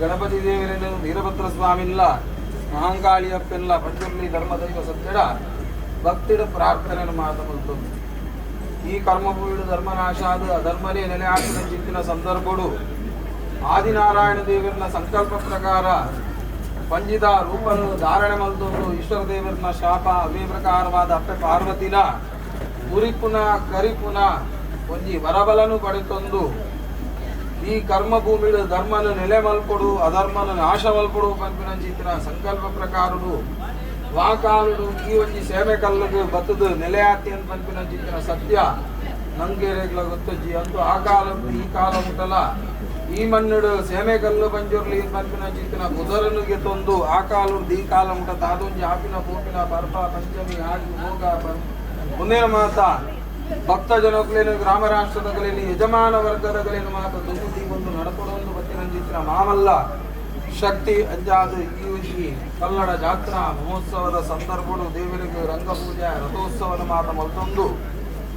ಗಣಪತಿ ದೇವರನ್ನು ವೀರಭದ್ರ ಸ್ವಾಮಿಲ್ಲ ಮಹಾಂಕಾಳಿಯಪ್ಪೆಲ್ಲ ಪಂಜುರ್ಲಿ ಧರ್ಮದೈವ ಸತ್ಯಡ ಭಕ್ತಿಡ ಪ್ರಾರ್ಥನೆಯನ್ನು ಮಾತಮಲ್ತು ಈ ಕರ್ಮಭೂಮಿಡು ಧರ್ಮನಾಶಾದ ಅಧರ್ಮನೇ ನೆಲೆಯಾಡಿನ ಚಿಂತಿನ ಸಂದರ್ಭಗಳು ಆದಿನಾರಾಯಣ ದೇವರನ್ನ ಸಂಕಲ್ಪ ಪ್ರಕಾರ ಪಂಜಿತ ರೂಪನು ಧಾರಣೆ ಮಲ್ತೊಂದು ಈಶ್ವರ ದೇವರನ್ನ ಶಾಪ ಅವೇ ಪ್ರಕಾರವಾದ ಅಪ್ಪೆ ಪಾರ್ವತಿನ ಉರಿಪುನ ಕರಿಪುನ ಒಂಜಿ ವರಬಲನು ಪಡೆತೊಂದು ಈ ಕರ್ಮಭೂಮಿಡು ಧರ್ಮನು ನೆಲೆ ಮಲ್ಪಡು ಅಧರ್ಮನು ನಾಶ ಮಲ್ಪಡು ಪಂಪಿನ ಚಿಂತಿನ ಸಂಕಲ್ಪ ಪ್ರಕಾರಡು ವಾಕಾಲುಡು ಈ ಒಂಜಿ ಸೇವೆ ಕಲ್ಲುಗು ಬತ್ತದು ನೆಲೆಯಾತಿ ಅಂತ ಪಂಪಿನ ಚಿಂತಿನ ಸತ್ಯ ನಂಗೆ ಗೊತ್ತಜ್ಜಿ ಅಂತೂ ಆ ಕಾಲ ಈ ಕಾಲ ಮುಟ್ಟಲ ಈ ಮಣ್ಣುಡು ಸೇಮೆ ಕಲ್ಲು ಪಂಜುರ್ಲಿ ಪಂಪಿನ ಚಿಂತಿನ ಬುಧರನಿಗೆ ತೊಂದು ಆ ಕಾಲು ಈ ಕಾಲ ಮುಟ್ಟ ತಾದೊಂಜಿ ಆಪಿನ ಪೋಪಿನ ಬರ್ಪ ಪಂಚಮಿ ಆಗಿ ಹೋಗ ಮುಂದಿನ ಮಾತ ಭಕ್ತ ಜನಗಳೇನು ಗ್ರಾಮ ರಾಷ್ಟ್ರದಗಳೇನು ಯಜಮಾನ ವರ್ಗದಗಳೇನು ಮಾತ್ರ ದುಂಬುತಿ ಒಂದು ನಡಪಡೊಂದು ಬತ್ತಿನಂಜಿತ್ರ ಮಾಮಲ್ಲ ಶಕ್ತಿ ಅಂಜಾದು ಈ ಕನ್ನಡ ಜಾತ್ರಾ ಮಹೋತ್ಸವದ ಸಂದರ್ಭಗಳು ದೇವರಿಗೆ ರಂಗಪೂಜೆ ರಥೋತ್ಸವದ ಮಾತ ಮತ್ತೊಂದು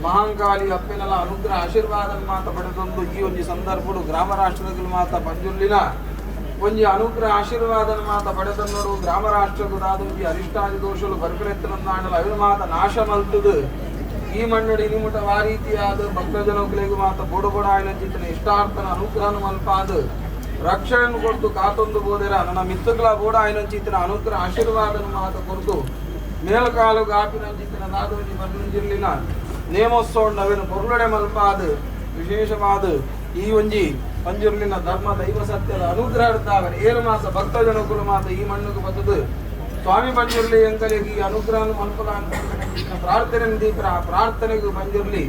ಮಹಾಂಕಾಳಿ ಅಪ್ಪಿನಲ ಅನುಗ್ರಹ ಆಶೀರ್ವಾದ ಮಾತ ಪಡೆದೊಂದು ಈ ಒಂದು ಸಂದರ್ಭಗಳು ಗ್ರಾಮ ರಾಷ್ಟ್ರಗಳು ಮಾತ ಪಂಜುರ್ಲಿನ ಒಂಜಿ ಅನುಗ್ರಹ ಆಶೀರ್ವಾದ ಮಾತ ಪಡೆದನ್ನೋರು ಗ್ರಾಮ ರಾಷ್ಟ್ರಗುದಾದ ಒಂಜಿ ಅರಿಷ್ಟಾದಿ ದೋಷಗಳು ಬರ್ಕರೆತ್ತನಂದಾಂಡಲ ಅವಿನ ಮಾತ ನಾಶ ಮಲ್ತದು ಈ ಮಣ್ಣಡಿ ನಿಮುಟ ಆ ರೀತಿಯಾದ ಭಕ್ತ ಜನಗಳಿಗೆ ಮಾತ ಬೋಡ ಆಯ್ನ ಚಿಂತನ ಇಷ್ಟಾರ್ಥನ ಅನುಗ್ರಹನ ಮಲ್ಪಾದ ರಕ್ಷಣೆಯನ್ನು ಕೊಡ್ತು ಕಾತೊಂದು ಬೋದಿರ ನನ್ನ ಮಿತ್ತುಗಳ ಬೋಡ ಆಯ್ನ ಚಿಂತನ ಅನುಗ್ರಹ ಆಶೀರ್ವಾದನ ಮಾತ ಕೊಡ್ತು ಮೇಲ್ಕಾಲು ಗಾಪಿನ ಚಿಂತನ ನಾದೋಜಿ ಮಲ್ಲಂಜಿರ್ಲಿನ ನೇಮೋತ್ಸವ ನವೀನ ಪೊರ್ಲಡೆ ಮಲ್ಪಾದ ವಿಶೇಷವಾದ ಈ ಒಂಜಿ ಪಂಜುರ್ಲಿನ ಧರ್ಮ ದೈವ ಸತ್ಯದ ಅನುಗ್ರಹ ಇರ್ತಾವೆ ಏಳು ಮಾಸ ಭಕ್ತ ಜನಗಳು ಮಾತ ಈ ಮಣ್ಣಿಗೆ ಬರ್ತದೆ ಸ್ವಾಮಿ ಪಂಜುರ್ಲಿ ಎಂಕಲಿಗೆ ಈ ಅನುಗ್ರಹ ಮಲ್ಪಲ ಪ್ರಾರ್ಥನೆ ಪ್ರಾರ್ಥನೆಗೂ ಪಂಜುರ್ಲಿ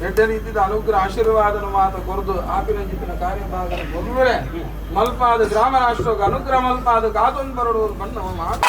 ಎಡ್ಡ ರೀತಿಯ ಅನುಗ್ರಹ ಆಶೀರ್ವಾದನ ಮಾತ ಕೊರದು ಆಪಿನ ಜಿತ್ತಿನ ಕಾರ್ಯಭಾಗನ ಕೊರ್ಲಡೆ ಮಲ್ಪಾದ ಗ್ರಾಮ ರಾಷ್ಟ್ರಕ್ಕೆ ಅನುಗ್ರಹ ಮಲ್ಪಾದ ಕಾತೊಂದು ಬರಡು ಬಣ್ಣ ಮಾತು